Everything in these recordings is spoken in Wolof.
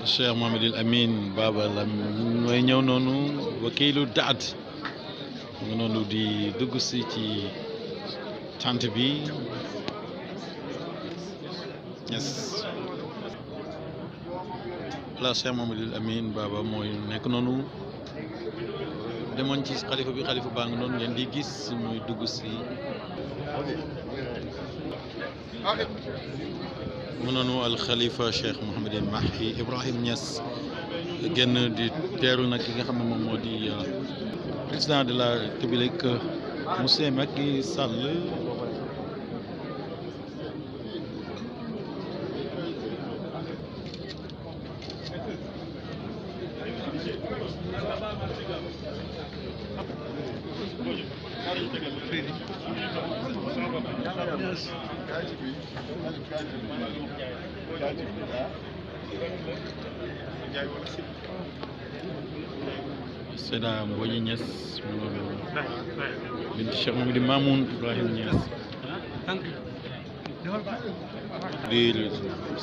Cheikh Mouhamadul Amin Baba la mooy ñëw noonu wakiilu daat mu ngi noonu di dugg si ci tant bi yes la Cheikh Mouhamadul Amin Baba mooy nekk noonu demoon ci xalifa bi xalifa baa ngi noonu ngeen di gis muy dugg si mu noonu al xalifa Cheikh Mouhamadul Mahi Ibrahim Niass génn di teeru nag ki nga xam ne moom moo di président de la République monsieur Macky Sall. Seyda Mbodji Niass mu noonu bint Cheikh Mouhamadou Mamoun Ibrahim Niass di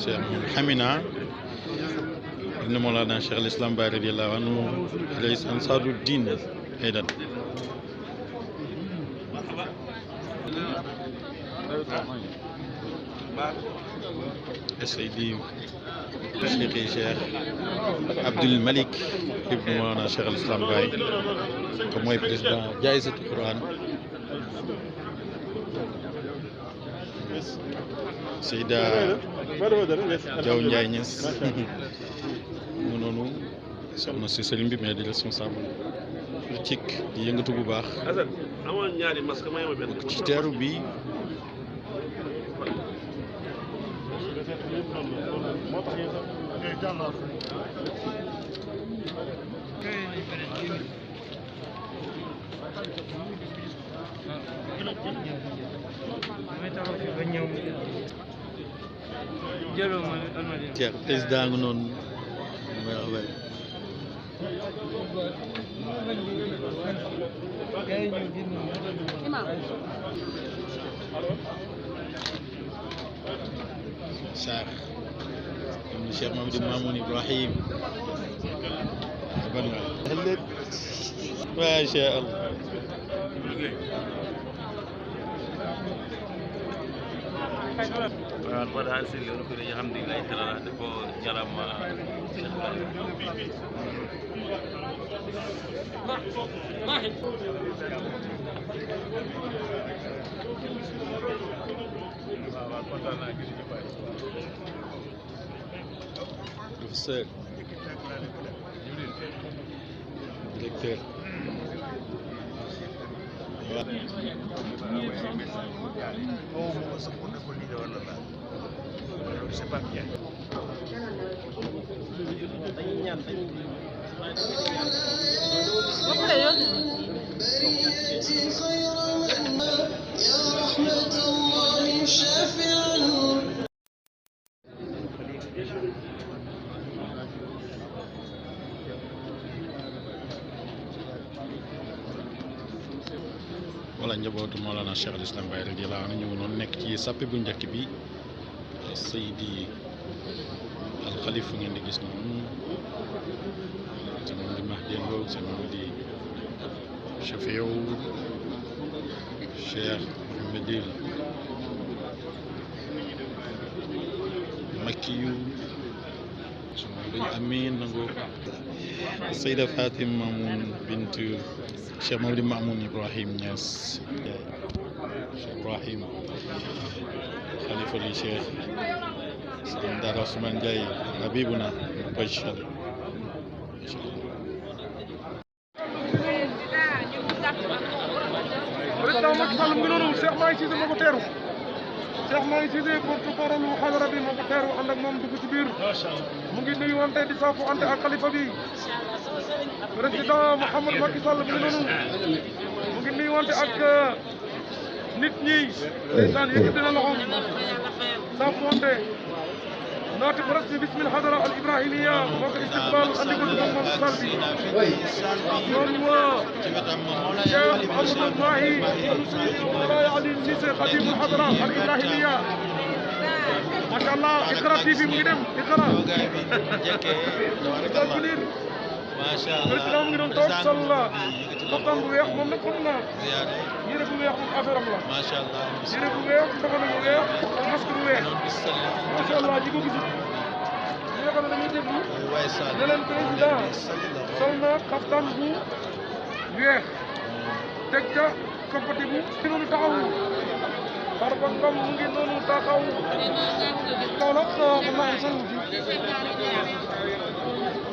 Cheikh Hamina ibn Mawlana Cheikh al-Islam Baye radiyallahu anhu rais Ansaruddin Haydan Seydi Cheikh Abdul Malik ibn Mawlana Cheikh al-Islam Baye ko mooy président Jaayisatul Quran Seyda Diaw Ndiaye Niass mu noonu soxna si sëriñ bi mais di responsable politique di yëngatu bu baax ci teeru bi Cheikh président nga noonu Cheikh Mouhamadou Mamoun Ibrahim ما شاء الله mbaɗa han sirri on kono alhamdulillahi taala hande ko jarama professeur directeur c'est pas bien wala njabootu Mawlana Cheikh al-Islam Baye radiyallahu anhu ñëw noonu nekk ci sàppe bu njëkk bi Seydi al Khalifa ngeen di gis noonu sama di Mahdi Lo sama di Chafiou Cheikh Mouhamadil Makkiyu sama di Amin nango Seyda Fatim Mamoun bint Cheikh Mouhamadou Mamoun Ibrahim Niass Cheikh Ibrahim Khalifa li Cheikh Sëriñ Dara Ousmane Ndiaye Habibuna Bachar président Macky Sall mu ngi noonu Cheikh Mahi Cissé moo ko teeru Cheikh Mahi Cissé porte-parole xadara bi moo ko teeru ànd ak moom dugg ci biir mu ngi nuyu wante di saafu ante ak xalifa bi président Mouhamadou Macky Sall mu ngi noonu mu ngi nuyu wante ak nit ñi ndeysaan yëkkati na loxoom saafu wante naati bu rasmi bismil hadara al ibrahimiya moo ko istiqbal andi ko moom moom sal bi ñoom Cheikh Amadou Mahi Mawlaaya Ali Cissé xadimul hadara al ibrahimiya macha allah Iqra TV mu ngi dem Iqra. gaay bi jekke tabarakallah macha allah président mu ngi doon toog sol xaftaan bu weex moom nag xam naa yére bu weex moom affaire am la. macha allah yére bu weex mbaxana bu weex masque bu weex macha allah ñi ko gisul ñi nga xam ne dañuy déglu ne leen président sol na xaftaan bu weex teg ca koppati bu ci noonu taxaw Farba Ngom mu ngi noonu taxaw Kaolack xam naa ne solu fi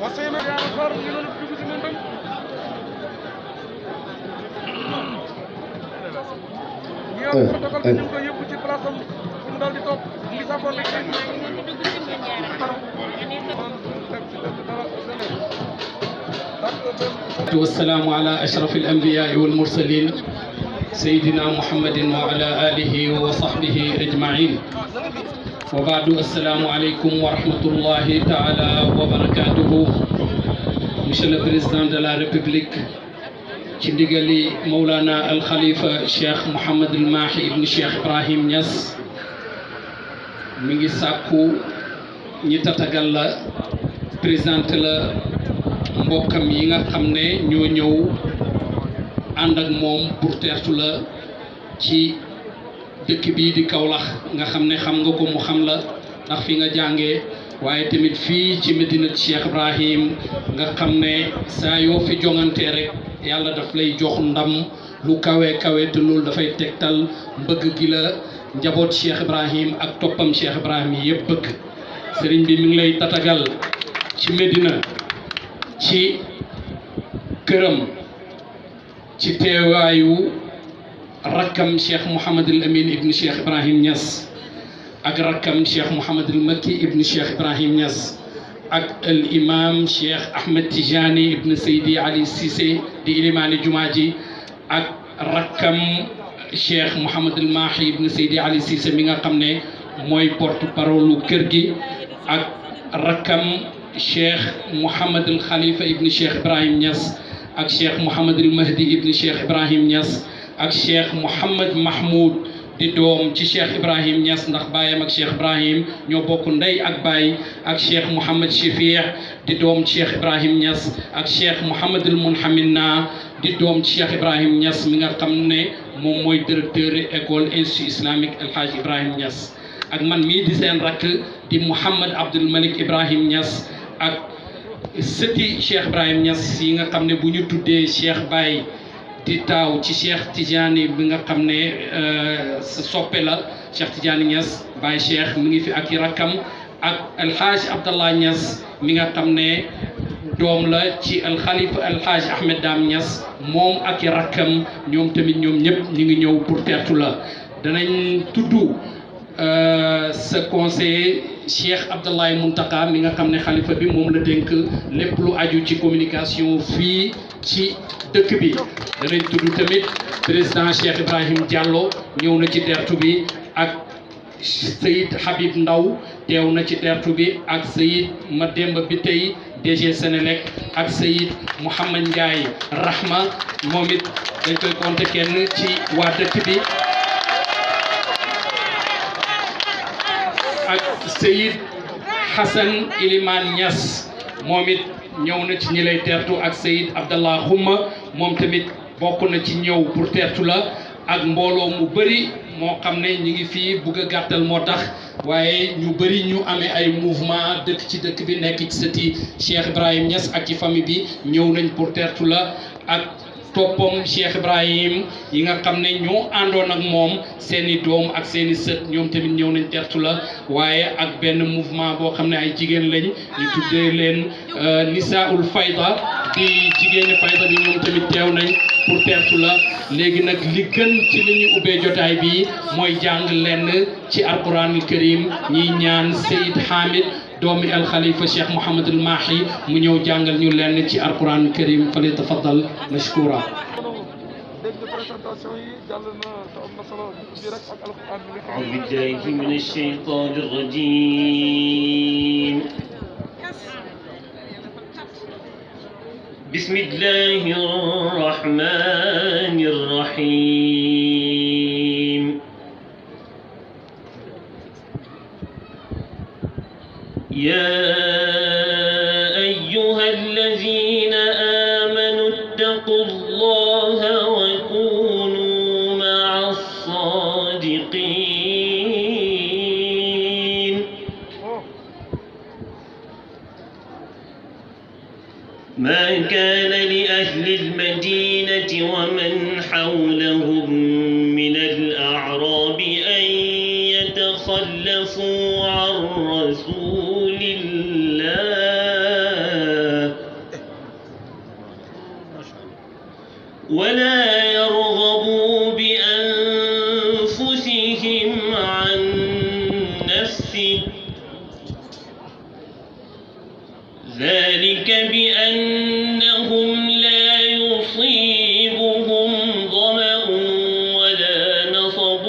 wasee na yaa far mu ngi noonu dugg si moom tam ñi am protocole bi ñu ngi koy yóbbu ci place am fu mu daal di toog mu ngi sàppoon rek والسلام على أشرف الأنبياء والمرسلين سيدنا محمد وعلى آله وصحبه أجمعين وبعد السلام عليكم ورحمة الله تعالى وبركاته Monsieur le Président de la République ci ndigali Mawlana al Khalifa Cheikh Mouhamad al Mahi ibn Cheikh Ibrahim Niass mi ngi sàkku ñi tatagal la présenté la mbokkam yi nga xam ne ñoo ñëw ànd ak moom pour teertu la ci dëkk bii di Kaolack nga xam ne xam nga ko mu xam la ndax fi nga jàngee waaye tamit fii ci Medina Cheikh Ibrahim nga xam ne saa yoo fi jongantee rek yàlla daf lay jox ndam lu kawe kawe te loolu dafay tegtal mbëgg gi la njaboot Cheikh Ibrahim ak toppam Cheikh Ibrahim yi yëpp bëgg sëriñ bi mi ngi lay tatagal ci Medina ci këram ci teewaayu rakkam Cheikh Mouhamad al Amin ibn Cheikh Ibrahim Niass ak rakkam Cheikh Mouhamad al Makki ibn Cheikh Ibrahim Niass ak al imam Cheikh Ahmed Tijani ibn Seydi Ali Cissé di ilimaani jumaa ji ak rakkam Cheikh Mouhamad al Mahi ibn Seydi Ali Cissé mi nga xam ne mooy porte parole kër gi ak rakkam Cheikh Mouhamad al Khalifa ibn Cheikh Ibrahim Niass ak Cheikh Mouhamad al Mahdi ibn Cheikh Ibrahim Niass ak Cheikh Mouhamad Mahmoud di doom ci Cheikh Ibrahim Niass ndax baayam ak Cheikh Ibrahim ñoo bokk ndey ak baay ak Cheikh Mouhamad Chafii di doom ci Cheikh Ibrahim Niass ak Cheikh Mouhamad al Munhamina di doom ci Cheikh Ibrahim Niass mi nga xam ne moom mooy directeur école institut islamique El Hadj Ibrahim Niass ak man mii di seen rakk di Mouhamad Abdul Malik Ibrahim Niass ak sëti Cheikh Ibrahim Niass yi nga xam ne bu ñu tuddee Cheikh Baye di taaw ci Cheikh Tidiane bi nga xam ne sa soppe la Cheikh Tidiane Niass Baye Cheikh mi ngi fi ak i rakkam ak El Hadj Abdallah Niass mi nga xam ne doom la ci al Khalifa El Hadj Ahmed Dame Niass moom ak i rakkam ñoom tamit ñoom ñëpp ñu ngi ñëw pour teertu la danañ tudd sa conseiller Cheikh Abdoulaye Muntaka mi nga xam ne xalifa bi moom la dénk lépp lu aju ci communication fii ci dëkk bi danañ tudd tamit président Cheikh Ibrahim Diallo ñëw na ci teertu bi ak Seyid Habib Ndaw teew na ci teertu bi ak Seyid Mademba Bitey DG Sénélec ak Seyid Mouhamad Ndiaye Rahma moom it dañ koy compter kenn ci waa dëkk bi ak Seyid Hassan Iliman Niass moom it ñëw na ci ñi lay teertu ak Seyid Abdallah Xuma moom tamit bokk na ci ñëw pour teertu la ak mbooloo mu bëri moo xam ne ñi ngi fii bugg a gàttal moo tax waaye ñu bëri ñu amee ay mouvement dëkk ci dëkk bi nekk ci sëti Cheikh Ibrahim Niass ak ci famille bi ñëw nañ pour teertu la ak toppam Cheikh Ibrahim yi nga xam ne ñoo àndoon ak moom seeni doom ak seeni sët ñoom tamit ñëw nañ teertu la waaye ak benn mouvement boo xam ne ay jigéen lañ ñu tuddee leen Nisaul Fayda di jigéeni Fayda bi ñoom tamit teew nañ pour teertu la léegi nag li gën ci li ñu ubbee jotaay bi mooy jàng lenn ci alquranul karim ñiy ñaan Seyid Hamid doomi al Khalifa Cheikh Mouhamad al Mahi mu ñëw jàngal ñu lenn ci alquranul karim fali tafaddal mashkura أعوذ بالله من الشيطان الرجيم بسم الله الرحمن الرحيم ما كان لأهل المدينة ومن حولهم من الأعراب أن يتخلفوا عن رسول الله ولا يرغبوا بأنفسهم عن نفسه ذلك بأنهم لا يصيبهم ظمأ ولا نصب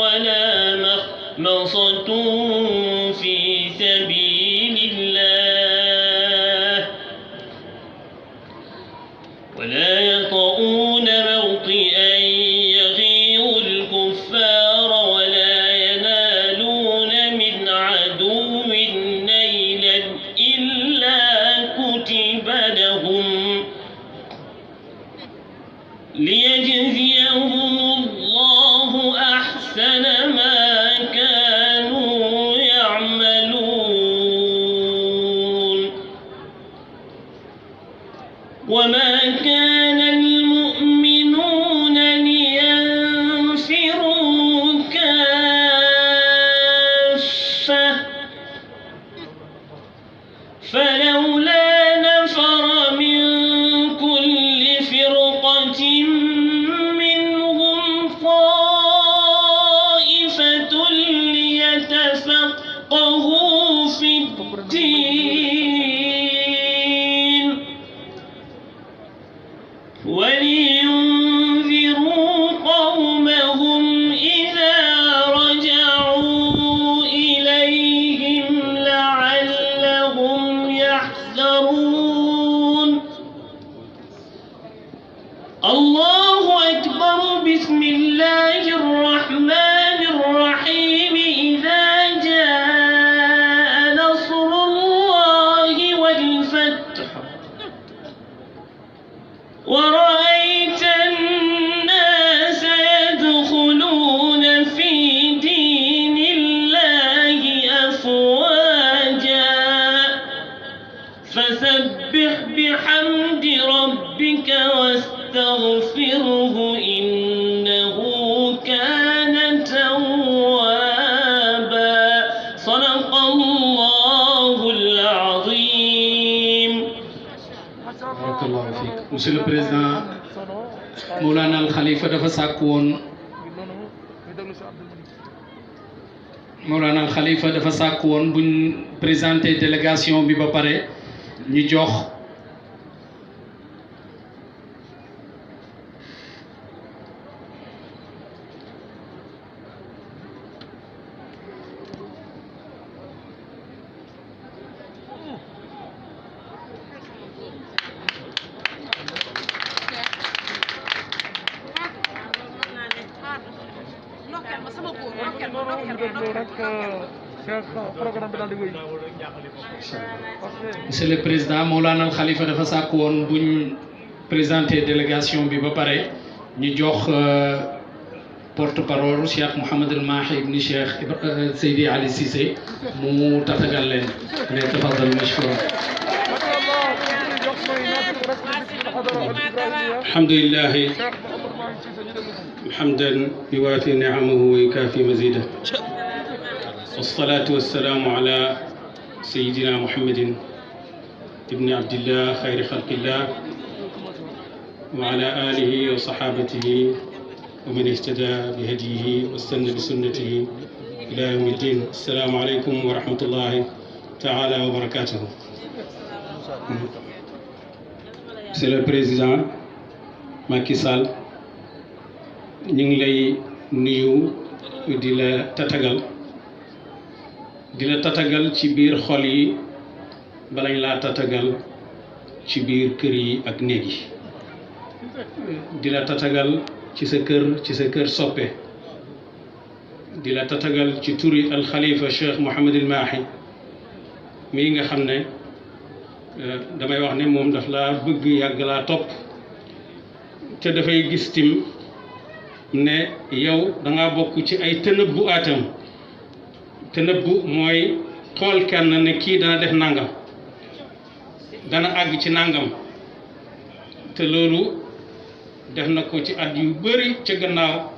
ولا مخمصة في سبيل الله ولا يطؤون موطئا يغيظ الكفار ولا ينالون من عدو نيلا إلا كتب لهم ليجزيهم الله أحسن ما كانوا يعملون وما كان المؤمنون لينفروا كافة فلولا نفر من كل فرقة منهم طائفة ليتفقهوا في الدين ولينذروا قومهم إذا رجعوا إليهم لعلهم يحذرون الله أكبر بسم الله الرحمن الرحيم إذا جاء نصر الله والفتح ورأيت الناس يدخلون في دين الله أفواجا فسبح بحمد ربك واستغفره إنه كان توابا صدق الله العظيم. barakallahu fiik. Monsieur le Président, Mawlana al Khalifa dafa sàkk woon Mawlana al Khalifa dafa sàkk woon buñ présenté délégation bi ba pare ñu jox Monsieur le Président, Mawlana al Khalifa dafa sàkk woon buñ présenté délégation bi ba pare ñu jox porte-parole Cheikh Mouhamed El Mahi ibn Cheikh Seydi Ali Cissé mu tatagal leen ne tafadal mashkour. alhamdulillahi hamdan yuwaafi ni'amahu wa yukaafi mazidah wassalatu wassalamu ala sayyidina Muhammadin ibni abdillah xayri xalqillah wa ala alihi wa sahabatihi wa man ihtada bi hadiyihi wastanna bi sunnatihi ila yawmi ddin. Assalaamu aleykum wa rahmatullahi taala wa barakatuhu. Monsieur le Président Macky Sall, ñu ngi lay nuyu di la tatagal ci biir xol yi balañ laa tatagal ci biir kër yi ak néeg yi, di la tatagal ci sa kër soppe, di la tatagal ci turi al Khalifa Cheikh Mouhamed El Mahi mii nga xam ne damay wax ne moom daf laa bëgg yàgg laa topp te dafay gis tim ne yow da ngaa bokk ci ay tënëbbu atam. tënëbbu mooy xool kenn ne kii dana def nangam dana àgg ci nangam te loolu def na ko ci at yu bëri ca gannaaw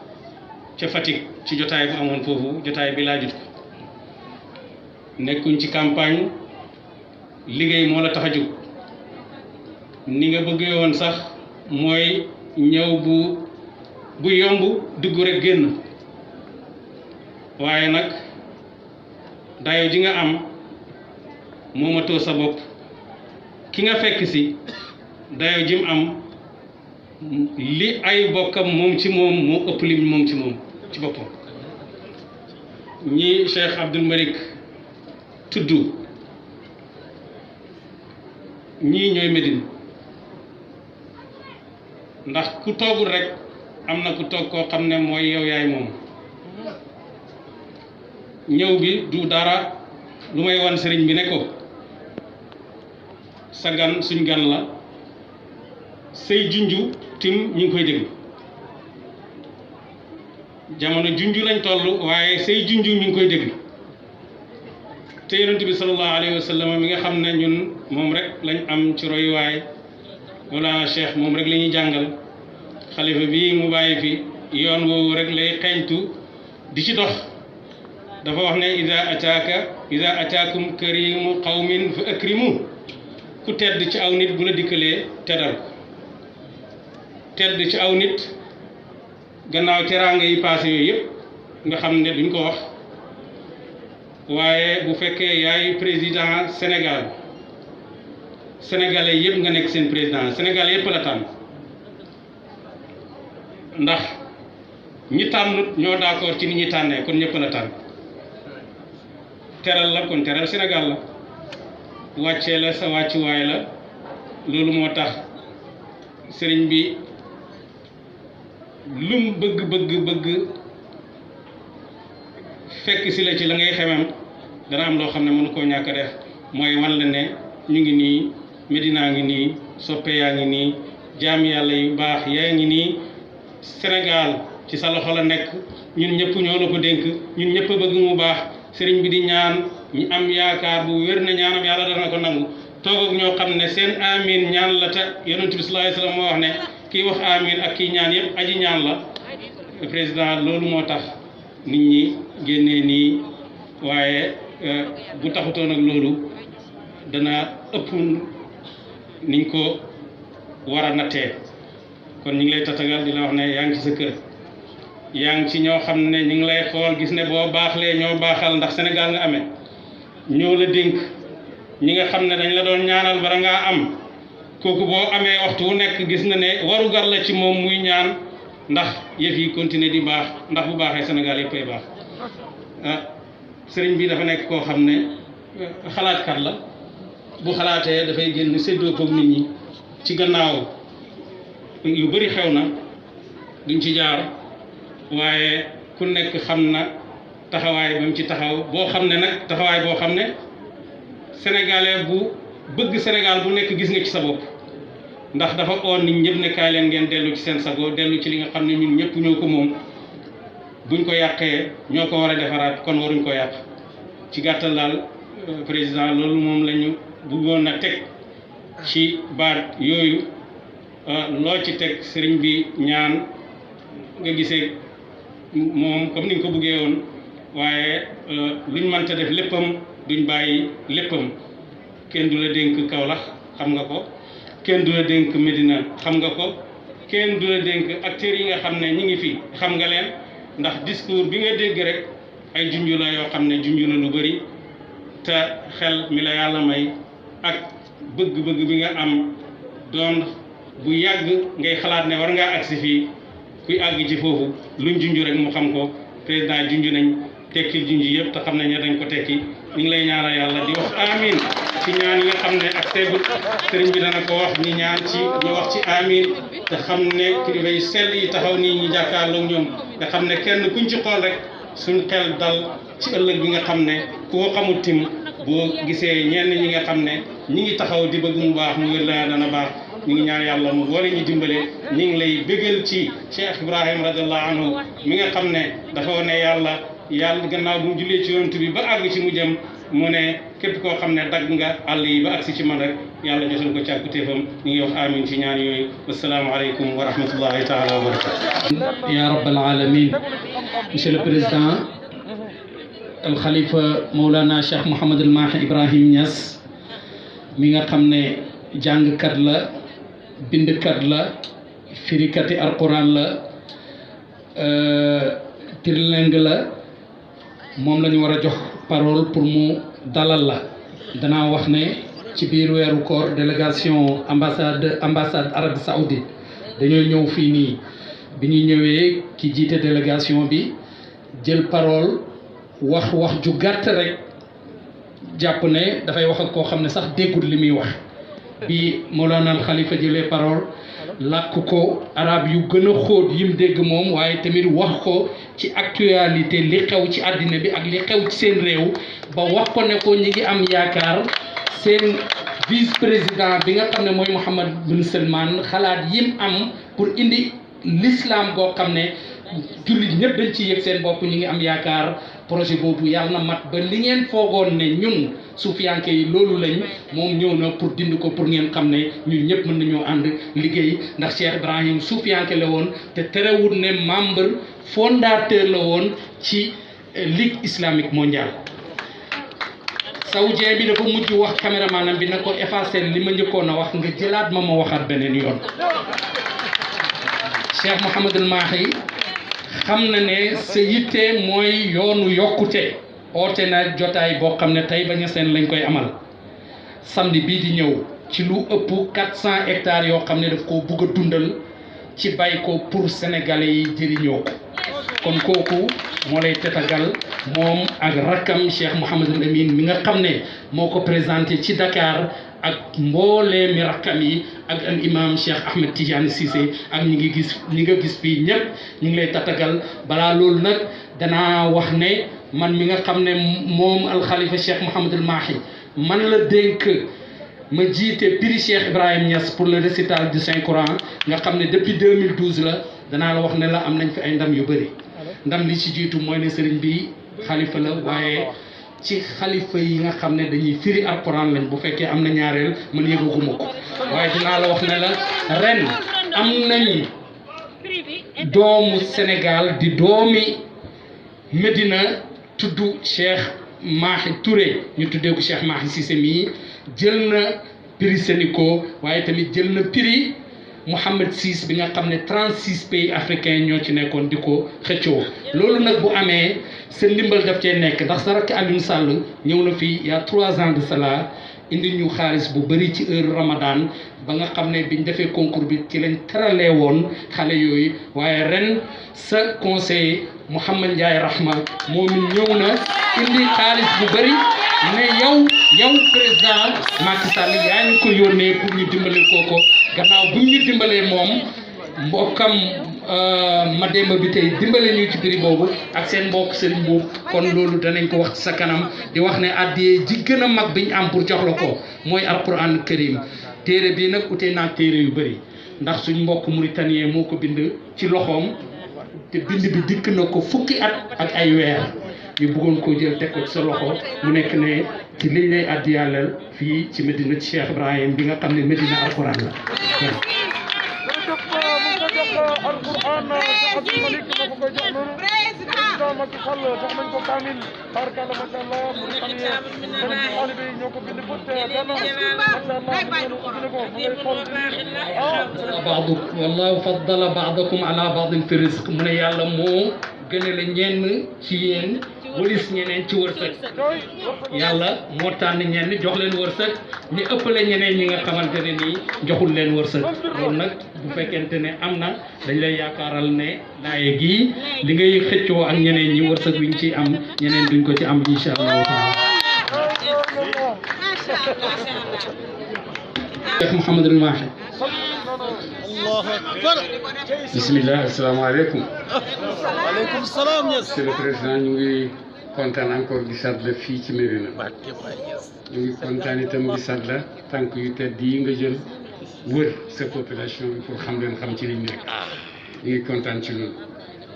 ca Fatick ci jotaay bu amoon foofu jotaay bi laajut ko nekkuñ ci campagne liggéey moo la tax a jóg ni nga bëggee woon sax mooy ñëw bu yomb dugg rek génn waaye nag dayo ji nga am moomatoo sa bopp ki nga fekk si dayo jim am li ay bokkam moom ci moom moo ëpp lim moom ci moom ci boppam ñi Cheikh Abdoul Malik tudd ñii ñooy Médine ndax ku toogul rek am na ku toog koo xam ne mooy yow yaay moom ñëw bi du dara lu may wan sëriñ bi ne ko sa gan suñ gan la say junju tim ñu ngi koy déglu jamono junju lañ toll waaye say junju ñu ngi koy déglu te yonent bi sallallahu alayhi wa sallam mi nga xam ne ñun moom rek lañ am ci royuwaay wala cheikh moom rek la ñuy jàngal xalifa bii mu bàyyi fi yoon woowu rek lay xeeñtu di ci dox dafa wax ne ida ataakum karimu qawmin fa akrimu ku tedd ci aw nit bu la dikkalee teddal ko tedd ci aw nit gannaaw teraanga yi passé yooyu yëpp nga xam ne duñ ko wax waaye bu fekkee yaay président Sénégal sénégalais yëpp nga nekk seen président Sénégal yëpp la tànn ndax ñi tànnut ñoo d'accord ci ni ñi tànnee kon ñëpp la tànn teral la kon teral Sénégal la wàccee la sa wàccuwaay la loolu moo tax sëriñ bi lum bëgg fekk si la ci la ngay xemam dana am loo xam ne mënu koo ñàkk a def mooy wan la ne ñu ngi nii Médina ngi nii soppe yaa ngi nii jaam yàlla yu baax yaa ngi nii Sénégal ci sa loxo la nekk ñun ñëpp ñoo la ko dénk ñun ñëpp bëgg mu baax sëriñ bi di ñaan ñu am yaakaar bu wér na ñaanam yàlla dana ko nangu toog ak ñoo xam ne seen amin ñaan la te yonent bi sallallahu alayhi wasallam moo wax ne kii wax amin ak kii ñaan yëpp aji ñaan la président loolu moo tax nit ñi génnee nii waaye bu taxutoon ak loolu dana ëpp niñ ko war a nattee kon ñu ngi lay tatagal di la wax ne yaa ngi ci sa kër yaa ngi ci ñoo xam ne ñu ngi lay xool gis ne boo baaxlee ñoo baaxal ndax Sénégal nga amee ñoo la dénk ñi nga xam ne dañ la doon ñaanal bara ngaa am kooku boo amee waxtu wu nekk gis na ne warugar la ci moom muy ñaan ndax yëf yi continuer di baax ndax bu baaxee Sénégal yëpp ay baax sëriñ bi dafa nekk koo xam ne xalaatkat la bu xalaatee dafay génn séddoo koog nit ñi ci gannaaw yu bëri xew na duñ ci jaar waaye ku nekk xam na taxawaay ba mu ci taxaw boo xam ne nag taxawaay boo xam ne sénégalais bu bëgg Sénégal bu nekk gis nga ci sa bopp ndax dafa oon nit ñëpp ne kaay leen ngeen dellu ci seen sago dellu ci li nga xam ne ñun ñëpp ñoo ko moom buñ ko yàqee ñoo ko war a defaraat kon waruñ ko yàq ci gàttal daal président loolu moom la ñu bëggoon a teg ci baat yooyu loo ci teg sëriñ bi ñaan nga gisee moom comme ni nga ko bëggee woon waaye luñ mënta def léppam duñ bàyyi léppam kenn du la dénk Kaolack xam nga ko kenn du la dénk Médina xam nga ko kenn du la dénk acteurs yi nga xam ne ñi ngi fi xam nga leen ndax discours bi nga dégg rek ay junju la yoo xam ne junju na lu bëri te xel mi la yàlla may ak bëgg-bëgg bi nga am doon bu yàgg ngay xalaat ne war ngaa agsi fii kuy àgg ci foofu luñ junju rek mu xam ko président junju nañ tekki junju yëpp te xam nañ ne dañ ko tekki ñu ngi lay ñaanal yàlla di wax amin ci ñaan yi nga xam ne ak seegul sëriñ bi dana ko wax ñi ñaan ci ñu wax ci amin te xam ne kilifa yi sell yi taxaw nii ñu jàkkaarloog ñoom nga xam ne kenn kuñ ci xool rek suñ xel dal ci ëllëg bi nga xam ne koo xamul tim boo gisee ñenn ñi nga xam ne ñi ngi taxaw di bëgg mu baax mu wér la dana baax ñu ngi ñaan yàlla mu boole ñu dimbale ñu ngi lay bëggal ci Cheikh Ibrahim radiallahu anhu mi nga xam ne dafa wane yàlla gannaaw bu mu jullee ci yonent bi ba àgg ci mu jëm mu ne képp koo xam ne dagg nga àll yi ba agsi ci man rek yàlla jotal ko càkkutéefam ñu ngi wax amin ci ñaan yooyu wasalaamu aleykum wa rahmatullahi taala wa barakatu ya rabbal alamin monsieur le président al khalifa Mawlana Cheikh Mouhamadul Mahi Ibrahim Niass mi nga xam ne jàngkat la bindkat la firikati alquran la trilingue la moom la ñu war a jox parole pour mu dalal la danaa wax ne ci biir weeru koor délégation ambassade Arabie Saoudite dañoo ñëw fii nii bi ñu ñëwee ki jiite délégation bi jël parole wax ju gàtt rek jàpp ne dafay wax ak koo xam ne sax déggul li muy wax bi Mawlana al Khalifa jëlee parole làkk ko arab yu gën a xóot yim dégg moom waaye tamit wax ko ci actualité li xew ci àddina bi ak li xew ci seen réew ba wax ko ne ko ñi ngi am yaakaar seen vice président bi nga xam ne mooy Mohammed bin Salman xalaat yim am pour indi l'islam goo xam ne jullit ñëpp dañ ci yëg seen bopp ñu ngi am yaakaar projet boobu yàlla na mat ba li ngeen foogoon ne ñun suufiyanke yi loolu lañ moom ñëw na pour dindi ko pour ngeen xam ne ñun ñëpp mën nañoo ànd liggéey ndax Cheikh Ibrahim suufiyanke la woon te terewul ne membre fondateur la woon ci Ligue islamique mondiale. saoudien bi dafa mujj wax caméramanam bi na ko effacer li ma njëkkoon a wax nga jëlaat ma waxaat beneen yoon. Cheikh Mouhamadul Mahi xam na ne sa yitte mooy yoonu yokkute oote na jotaay boo xam ne tey ba Niassène lañ koy amal samedi bii di ñëw ci lu ëpp 400 hectares yoo xam ne daf koo bugg a dundal ci bay ko pour sénégalais yi jëriñoo ko kon kooku moo lay tetagal moom ak rakkam Cheikh Mouhamadul Amin mi nga xam ne moo ko présenté ci Dakar ak mboolee mi rakkam yi ak al imam Cheikh Ahmed Tidiane Cissé ak ñi nga gis fii ñëpp ñu ngi lay tatagal balaa loolu nag danaa wax ne man mi nga xam ne moom al Khalifa Cheikh Mouhamadul Mahi man la dénk ma jiite prix Cheikh Ibrahim Niass pour le récital du Saint Coran nga xam ne depuis 2012 la danaa la wax ne la am nañ fi ay ndam yu bëri ndam li ci jiitu mooy ne sëriñ bi xalifa la waaye ci xalifa yi nga xam ne dañuy firi alquran lañ bu fekkee am na ñaareel man yëgaguma ko waaye dinaa la wax ne la ren am nañ doomu Sénégal di doomi Medina tudd Cheikh Mahi Touré ñu tuddee ko Cheikh Mahi Cissé mii jël na prix Sénico waaye tamit jël na prix Mohamed VI bi nga xam ne 36 pays africains ñoo ci nekkoon di ko xëccoo loolu nag bu amee sa ndimbal daf cee nekk ndax sa rakk Alioune Sall ñëw na fii il y a 3 ans de cela indi ñu xaalis bu bëri ci heure Ramadan ba nga xam ne biñ defee concours bi ci lañ teralee woon xale yooyu waaye ren sa conseiller Mouhamed Ndiaye Rahma moom ñëw na indi xaalis bu bëri ne yow président Macky Sall yaa ngi ko yónnee pour ñu dimbale kooko gannaaw bu ñu dimbalee moom mbokkam Mademba bi tey dimbale ñu ci prix boobu ak seen mbokk sëriñ boobu kon loolu danañ ko wax ci sa kanam di wax ne addiyee ji gën a mag biñ am pour jox la ko mooy alquran karim téere bii nag utee naa téere yu bëri ndax suñ mbokk mauritanien moo ko bind ci loxoom te bind bi dikk na ko fukki at ak ay weer ñu bëggoon koo jël teg ko ci sa loxo mu nekk ne ci liñ lay addi yàllal fii ci Medina ci Cheikh Ibrahim bi nga xam ne Medina alquran la alquran Cheikh Abdou Malick moo ko koy jox noonu président Macky Sall jox nañ ko kaamil barkalla macha allah mu xam ne taalibe yi ñoo ko bind pour te dana macha allah mu bind ko mu ngay xool baadu wallahu faddala baadakum ala baadin fi rizq mu ne yàlla moo gënale ñenn ci yéen walis ñeneen ci wërsëg yàlla moo tànn ñenn jox leen wërsëg ñu ëppale ñeneen ñi nga xamante ne nii joxul leen wërsëg loolu nag bu fekkente ne am na dañ lay yaakaaral ne laaye gii li ngay xëccoo ak ñeneen ñi wërsëg wi ñu ciy am ñeneen duñ ko ci am incha allahu taala Cheikh Mouhamadul Mahi bismillah asalaamaaleykum waaleykum salaam. monsieur le président ñu ngi kontaan encore gisaat la fii ci Médina ñu ngi kontaan itam gisaat la tànk yu tedd yi nga jël wër sa population bi pour xam leen xam ci liñ nekk ñu ngi kontaan ci loolu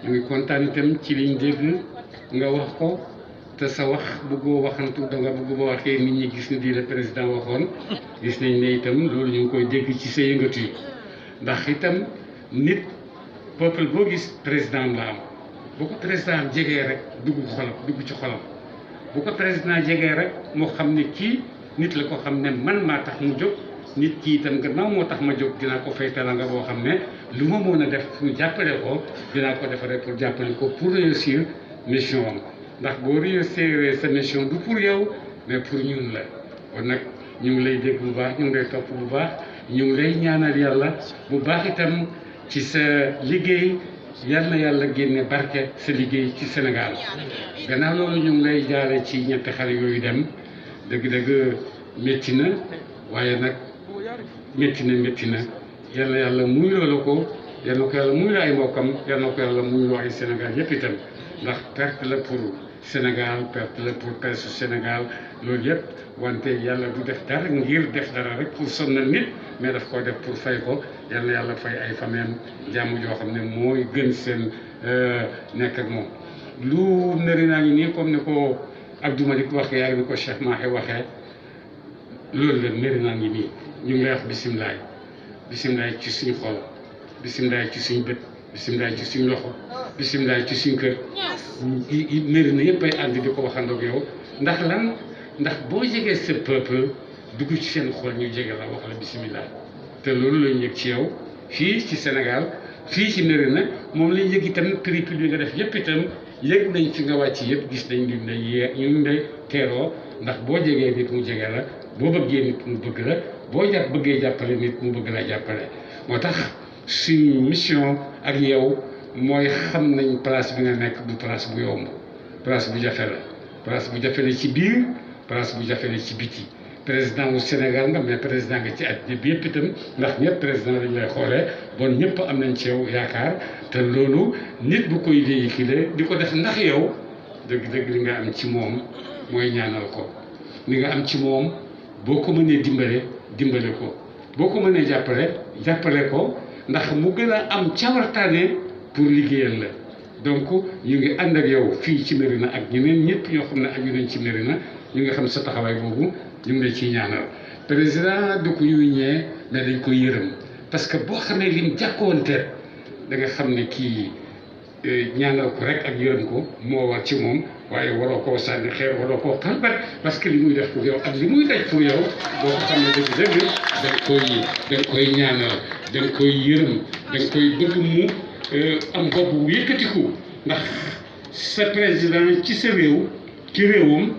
ñu ngi kontaan itam ci liñ dégg nga wax ko te sa wax bëggoo waxantu da nga bëgg ba waxee nit ñi gis na di la président waxoon gis nañ ne itam loolu ñu ngi koy dégg ci sa yëngatu yi ndax itam nit peuple boo gis président la am bu ko président jegee rek dugg ci xolam bu ko président jegee rek moo xam ne kii nit la ko xam ne man maa tax mu jóg nit ki itam gannaaw moo tax ma jóg dinaa ko fay talanga boo xam ne lu ma mën a def pour jàppale ko dinaa ko defaree pour jàppale ko pour réussir mission am ndax boo réussir sa mission du pour yow mais pour ñun la kon nag ñu ngi lay dégg bu baax ñu ngi lay topp bu baax ñu ngi lay ñaanal yàlla bu baax itam ci sa liggéey yal na yàlla génne barke sa liggéey ci Sénégal gannaaw loolu ñu ngi lay jaare ci ñetti xale yooyu dem dëgg-dëgg métti na waaye nag métti na yal na yàlla muy loolu ko yal na ko yàlla muy la ay mbokkam yal na ko yàlla muy lu ay Sénégal yëpp itam ndax perte la pour Sénégal perte la pour presse Sénégal loolu yëpp wante yàlla du def dara ngir def dara rek pour sonnal nit mais daf ko def pour fay ko yal na yàlla fay ay fameem jàmm joo xam ne mooy gën seen nekk ak moom lu nëri naa ngi nii comme ni ko Abdou Malik waxee ak ni ko Cheikh Mahi waxee loolu la nëri naa ngi nii ñu ngi lay wax bisimilaay ci suñu xol bisimilaay ci suñu bët bisimilaay ci suñu loxo bisimilaay ci suñu kër nëri na yëpp ay ànd di ko waxandoog yow ndax lan ndax boo jegee sa peuple dugg ci seen xol ñu jege la wax la bisimilah te loolu lañ yëg ci yow fii ci Sénégal fii ci nëri na moom lañ yëg itam triple bi nga def yëpp itam yëg nañ fi nga wàcc yëpp gis nañ ñu ne teeroo ndax boo jegee nit mu jege la boo bëggee nit mu bëgg la boo bëggee jàppale nit mu bëgg laa jàppale moo tax suñu mission ak yow mooy xam nañ place bi nga nekk du place bu yomb place bu jafe la place bu jafe la ci biir place bu jafe la ci biti président wu Sénégal nga mais président nga ci àddina bi yëpp itam ndax ñëpp président lañ lay xoolee bon ñëpp am nañ ci yow yaakaar te loolu nit bu koy véhiculer di ko def ndax yow dëgg-dëgg li nga am ci moom mooy ñaanal ko li nga am ci moom boo ko mënee dimbale ko boo ko mënee jàppale ko ndax mu gën a am cawartaane pour liggéeyal la donc ñu ngi ànd ak yow fii ci Médina ak ñeneen ñëpp ñoo xam ne aju nañ ci Médina ñu ngi xam sa taxawaay boobu ñu ngi la ciy ñaanal président du ko ñuy ñee mais dañ koy yërëm parce que boo xamee lim jàkkoonte da nga xam ne kii ñaanal ko rek ak yërëm ko moo war ci moom waaye waroo koo sànni xeer waroo koo palpat parce que li muy def pour yow ak li muy daj pour yow boo ko xam ne dëgg-dëgg da nga koy ñaanal da nga koy yërëm da nga koy bëgg mu am bopp bu yëkkatiku ndax sa président ci sa réew ci réewam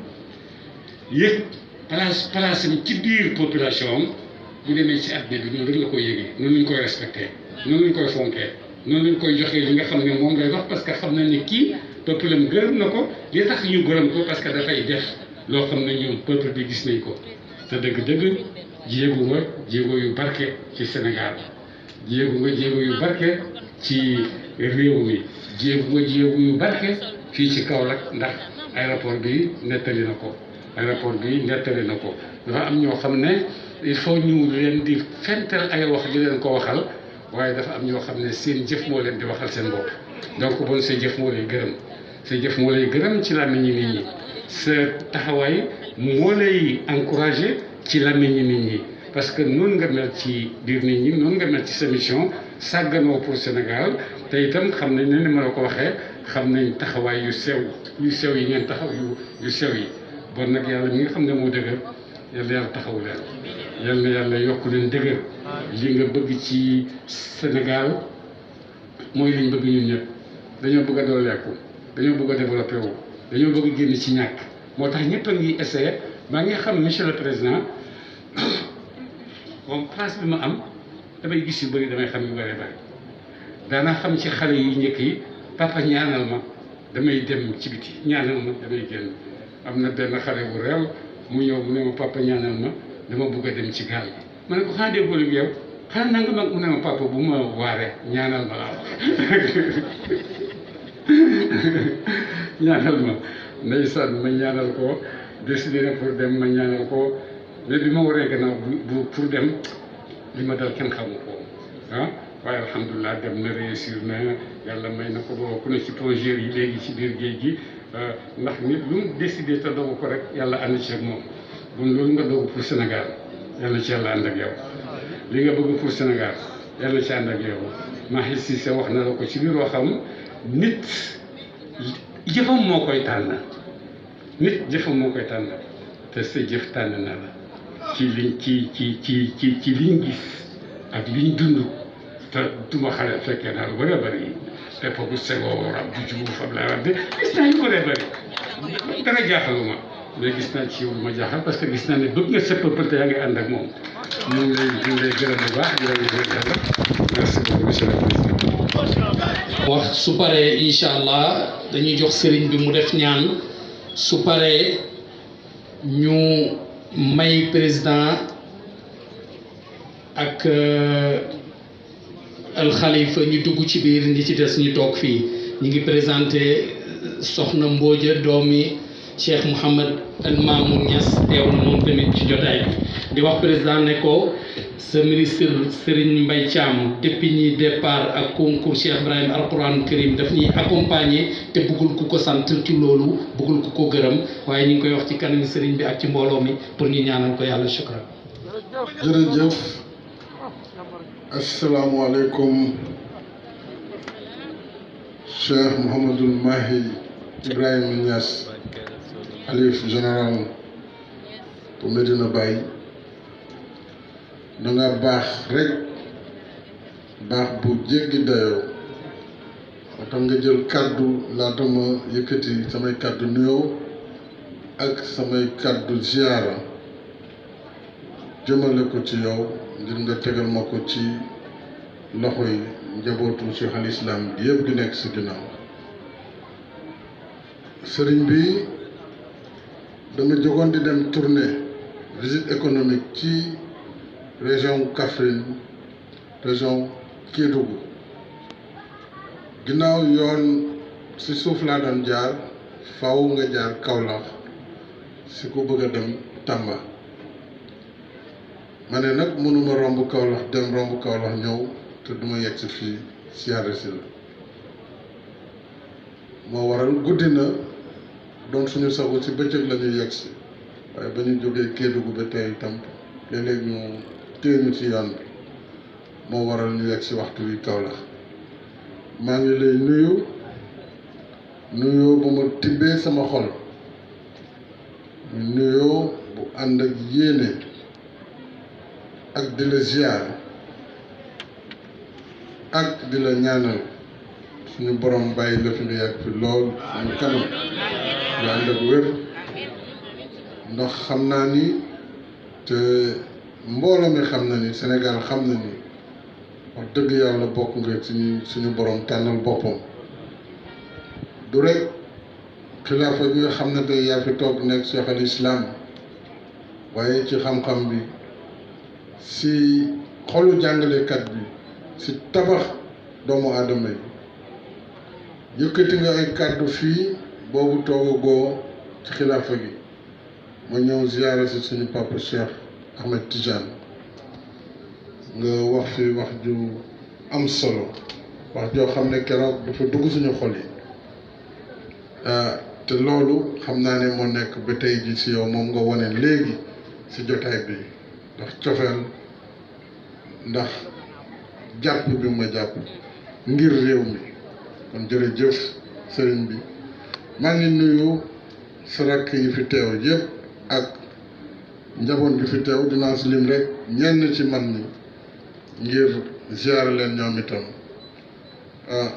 yëg place am ci biir population am bu demee ci àddina bi noonu rek la koy yëgee noonu lañ koy respecté noonu lañ koy fonkee noonu lañ koy joxee li nga xam ne moom ngay wax parce que xam na ne kii peuple am gërëm na ko li tax ñu gërëm ko parce que dafay def loo xam ne ñoom peuple bi gis nañ ko te dëgg-dëgg jéego nga jéego yu barke ci Sénégal jéego nga jéego yu barke ci réew mi jéego nga jéego yu barke fii ci Kaolack ndax aéroport bi nettali na ko dafa am ñoo xam ne il faut ñu leen di fental ay wax di leen ko waxal waaye dafa am ñoo xam ne seen jëf moo leen di waxal seen bopp donc bon sa jëf moo lay gërëm ci làmmiñu nit ñi sa taxawaay moo lay encouragé ci làmmiñu nit ñi parce que noonu nga mel ci biir nit ñi noonu nga mel ci sa mission sàgganoo pour Sénégal te itam xam nañ ne ni ma la ko waxee xam nañ taxawaay yu sew yi ngeen taxaw yu sew yi bon nag yàlla mi nga xam ne moo dëgër yàlla taxaw leen yal na yàlla yokk leen dëgër li nga bëgg ci Sénégal mooy liñ bëgg ñun ñëpp dañoo bëgg a dooleeku dañoo bëgg a développé wu dañoo bëgg a génn ci ñàkk moo tax ñëpp a ngi essayé maa ngi xam monsieur le président moom place bi ma am damay gis yu bëri damay xam yu bëri daanaa xam ci xale yu njëkk yi papa ñaanal ma damay dem ci biti ñaanal ma damay génn am na benn xale bu réew mu ñëw mu ne ma papa ñaanal ma dama bëgg a dem ci gaal gi ma ne ko xanaa déggoo li yow xanaa nanga mag mu ne ma papa bu ma waaree ñaanal ma laa ñaanal ma ndeysaan ma ñaanal ko décidé na pour dem ma ñaanal ko mais bi ma waree gannaaw bu pour dem li ma dal kenn xamu ko waaye alhamdulilah dem na réussir na yàlla may na ko bokk na ci projet yi léegi ci biir géej gi ndax nit lu mu décidé te dogu ko rek yàlla ànd ci ak moom bon loolu nga dogu pour Sénégal yàlla ci yàlla ànd ak yow li nga bëgg pour Sénégal yàlla ci ànd ak yow Mahi Cissé wax na la ko ci biir waxam nit jëfam moo koy tànn nit jëfam moo koy tànn te sa jëf tànn na la ci liñ ci liñ gis ak liñ dund te duma xale fekkee naa lu bëree bëri te foofu Senghor Abdou Diouf Abdoulaye Wade gis naa yu bëree bëri dara jaaxaluma mais gis naa ci yow lu ma jaaxal parce que gis naa ne bëgg nga sa peuple te yaa ngi ànd ak moom ñu ngi lay gërëm bu baax di la gërëm yàlla merci beaucoup monsieur le président. wax su paree incha allah dañuy jox sëriñ bi mu def ñaan su paree ñu may président ak alxalifa ñu dugg ci biir ñi ci des ñu toog fii ñu ngi présenté soxna Mbooja doomi Cheikh Mouhamad El Mamoun Niass teew na moom tamit ci jotaay bi di wax président ne ko sa ministre Serigne Mbaye Thiam depuis ñi départ ak concours Cheikh Ibrahim Alquran Karim daf ñuy accompagner te bëggul ku ko sant ci loolu bëggul ku ko gërëm waaye ñu ngi koy wax ci kanami Serigne bi ak ci mbooloo mi pour ñu ñaanal ko yàlla shukran. jërëjëf asalaamualeykum Cheikh Mouhamadul Mahi Ibrahima Niass xalif général bu Medina Baye da nga baax rek baax bu jéggi dayoo moo tax nga jël kàddu laata ma yëkkati samay kàddu nuyoo ak samay kàddu ziyaara jëmale ko ci yow ngir nga tegal ma ko ci loxo yi njabootu Cheikh al Islam bi yëpp di nekk si ginnaaw sëriñ bi dama jógoon di dem tournée visite économique ci région Kaffrine région Kédougou ginnaaw yoon si suuf laa doon jaar faaw nga jaar Kaolack si ku bëgg a dem Tamba ma ne nag mënuma romb Kaolack dem romb Kaolack ñëw te duma yegg si fii siyaare si la moo waral guddi na doon suñu sago si bëccëg la ñuy yegg si waaye ba ñu jógee Kédougou ba tey itam léeg-léeg ñu téye ñu ci yoon bi moo waral ñu yegg si waxtu wi Kaolack maa ngi lay nuyoo ba ma tibbee sama xol nuyoo bu ànd ak yéene ak di la ziar ak di la ñaanal suñu borom bàyyi la fi nga yàgg fi lool suñu kanam yu ànd ak wér ndax xam naa ni te mbooloo mi xam na ni Sénégal xam na ni wax dëgg yàlla bokk nga ci suñu borom tànnal boppam du rek xilaafa bi nga xam ne tey yaa fi toog nekk Cheikh al Islam waaye ci xam-xam bi si xolu jàngalekat bi si tabax doomu aadama yi yëkkati nga ay kàddu fii boobu toogagoo ci xilaafa gi ma ñëw ziyaara si suñu papa Cheikh Ahmed Tidiane nga wax fi wax ju am solo wax joo xam ne keroog dafa dugg suñu xol yi te loolu xam naa ne moo nekk ba tey ji si yow moom nga wone léegi si jotaay bi ndax cofeel ndax jàpp bi ma jàpp ngir réew mi kon jërëjëf sëriñ bi maa ngi nuyu sa rakk yi fi teew yëpp ak njaboot gi fi teew dinaa si lim rek ñenn ci man ñi ngir ziar leen ñoom itam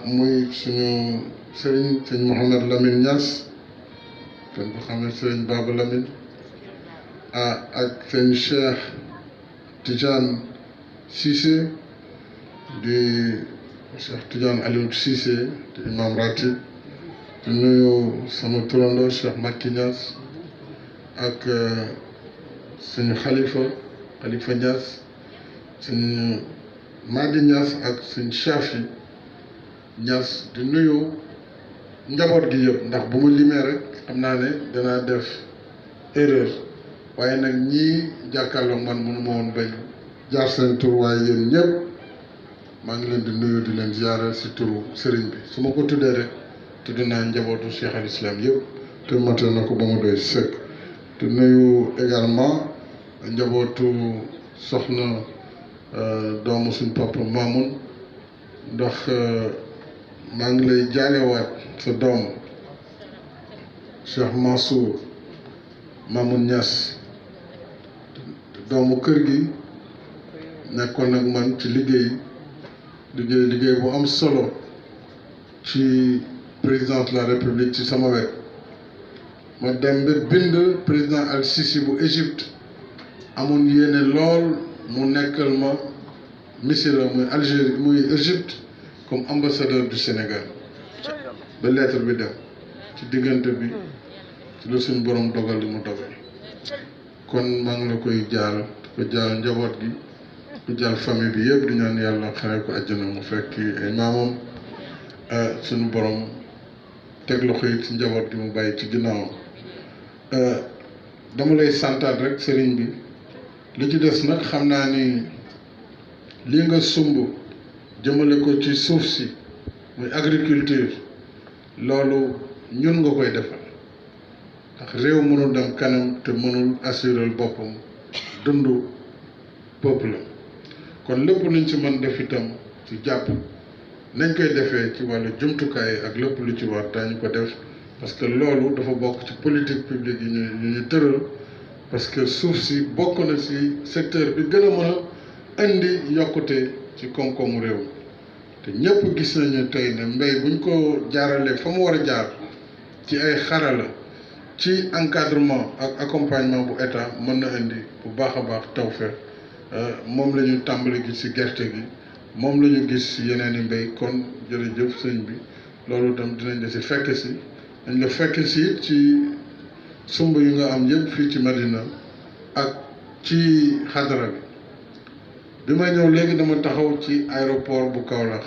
muy suñu sëriñ sëñ Mouhamed Lamine Niass ten ko xam ne sëriñ Baba Lamine ak sëñ Cheikh Tidiane Cissé di Cheikh Tidiane Aliou Cissé di imam ratib di nuyu sama turando Cheikh Makki Niass ak suñu xalifa Niass suñu Madi Niass ak suñu Chafi Niass di nuyu njaboot gi yëpp ndax bu mu limee rek xam naa ne danaa def erreur waaye nag ñii jàkkaarloog man mënu ma woon bañ jaar seen tur waaye yéen ñëpp maa ngi leen di nuyu di leen ziara si turu sëriñ bi su ma ko tuddee rek tudd naa njabootu Cheikh al Islam yëpp te matal na ko ba mu doy sëkk te nuyu également njabootu soxna doomu suñ papa Mamoun ndax maa ngi lay jaalewaat sa doom Cheikh Mansour Mamoun Niass doomu kër gi nekkoon nag man ci liggéey bu am solo ci président de la république ci sama wet ma dem ba bind président al-Sisi bu Égypte amoon yéene lool mu nekkal ma Misira muy Algérie muy Égypte comme ambassadeur du Sénégal ba lettre bi dem ci diggante bi ci la suñu borom dogal li mu dogal kon maa ngi la koy jaal ko jaal njaboot gi ku jaal famille bi yëpp di ñaan yàlla xare ko àjjana mu fekk ay maamam suñu borom teg loxo yi ci njaboot gi mu bàyyi ci ginnaawam dama lay santaat rek sëriñ bi li ci des nag xam naa ni lii nga sumb jëmale ko ci suuf si muy agriculture loolu ñun nga koy defal ndax réew mënul dem kanam te mënul assurer boppam dundu peuple kon lépp luñ ci mën def itam ci jàpp nañ koy defee ci wàllu jumtukaay ak lépp lu ci war daañu ko def parce que loolu dafa bokk ci politique publique yi ñu tëral parce que suuf si bokk na ci secteur bi gën a mën a indi yokkute ci koom-koomu réew te ñëpp gis nañu tey ne mbéy buñ ko jaaralee fa mu war a jaar ci ay xarala ci encadrement ak accompagnement bu état mën na indi bu baax a baax tawfeex moom la ñu tàmbali gis ci gerte gi moom la ñu gis yeneen i mbéy kon jërëjëf sëñ bi loolu itam dinañ la si fekk si dañ la fekk si ci sumb yu nga am yëpp fii ci Madina ak ci xadara bi may ñëw léegi dama taxaw ci aéroport bu Kaolack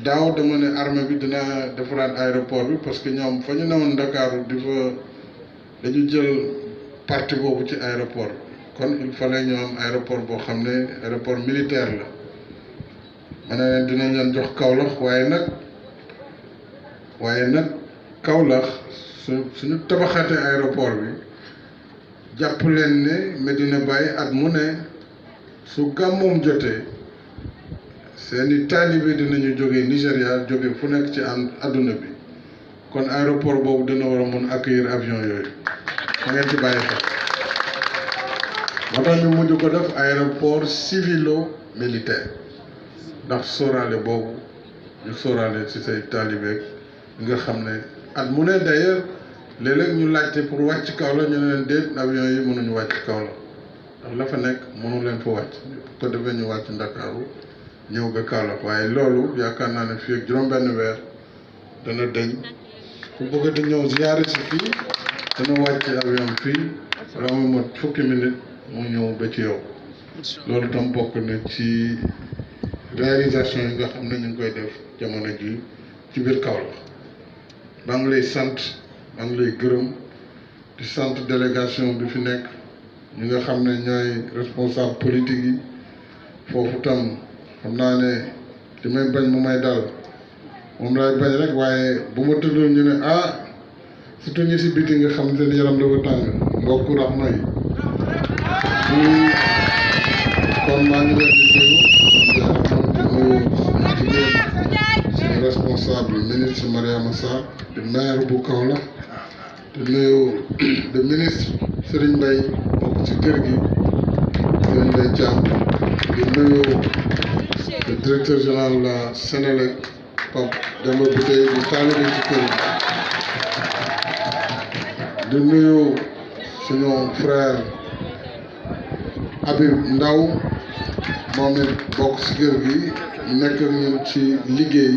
daaw dama ne armée bi dina defaraat aéroport bi parce que ñoom fa ñu newoon Ndakaaru dañu jël partie boobu ci aéroport kon il fallait ñu am aéroport boo xam ne aéroport militaire la ma ne leen dinañ leen jox Kaolack waaye nag Kaolack suñu tabaxaatee aéroport bi jàpp leen ne Medina Baye at mu ne su gàmmoom jotee seeni taalibe dinañu jógee Nigéria jóge fu nekk ci àdduna bi kon aéroport boobu dina war a mën accueillir avion yooyu ma ngeen ci bàyyi xel moo tax ñu mujj ko def aéroport civilo militaire ndax sóoraale boobu ñu sóoraale ci say taalibe nga xam ne at mu ne d'ailleurs léeg-léeg ñu laajte pour wàcc Kaolack ñu ne leen déet avion yi mënuñu wàcc Kaolack ndax la fa nekk mënu leen fa wàcc ko defee ñu wàcc Ndakaaru ñëw ba Kaolack waaye loolu yaakaar naa ne fii ak juróom-benn weer dana dëñ ku bëgg di ñëw ziyaare si fii dana wàcc avion fii wala mu mot fukki minute mu ñëw ba ci yow loolu tam bokk na ci réalisation yi nga xam ne ñu ngi koy def jamono ji ci biir Kaolack maa ngi lay sant maa ngi lay gërëm di sant délégation bi fi nekk ñi nga xam ne ñooy responsable politique yi foofu tam xam naa ne li may bañ mu may dal moom laay bañ rek waaye bu ma tëddoon ñu ne surtout ñi si biti nga xam ne yaram dafa tàng mbokku raxma yi kon maa ngi leen di nuyu suñu responsable ministre Mariama Sarr di maire bu Kaolack di nuyu le ministre Serigne Mbaye bokk ci kër gi Serigne Mbaye Thiam di nuyu le directeur général de la Sénélec Pape Demba Bitèye di taalibe ci kër gi di nuyu suñu frère Habib Ndaw moom it bokk ci kër gi nekk ak ñun ci liggéey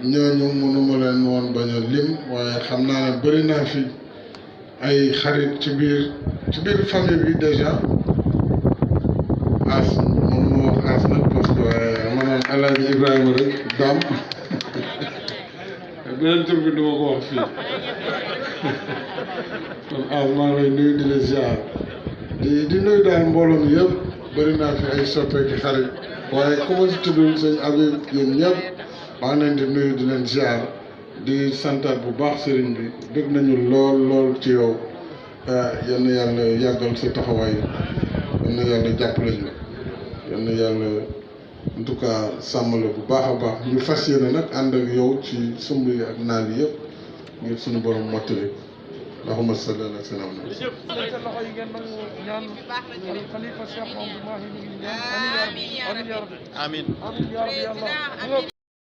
ñooñu mënuma leen woon bañ a lim waaye xam naa ne bëri naa fi ay xarit ci biir famille bi déjà as mënuma wax as nag parce que waaye maanaam El Hadj Ibrahima rek daam beneen tur bi duma ko wax fii kon as maa ngi lay nuyu di la ziar di nuyu daal mbooloo mi yëpp bëri naa fi ay soppeeki xarit waaye ku ma si tuddul sëñ Habib yéen ñëpp maa ngi leen di nuyu di leen ziar di santaat bu baax sëriñ bi dégg nañu lool ci yow yal na yàlla yàggal sa taxawaay yal na yàlla jàppale ñu yal na yàlla en tout cas sàmm la bu baax a baax ñu fas yéene nag ànd ak yow ci sumb yi ak naal yi yëpp ngir suñu borom mottali allahumma salli ala sayyidina Muhammad. seen loxo yi ngeen nangu ñaan xalifa Cheikh Mamadou Mahi ñu ngi ñaan amiin yaa rabbi amiin amiin yaa rabbi yàlla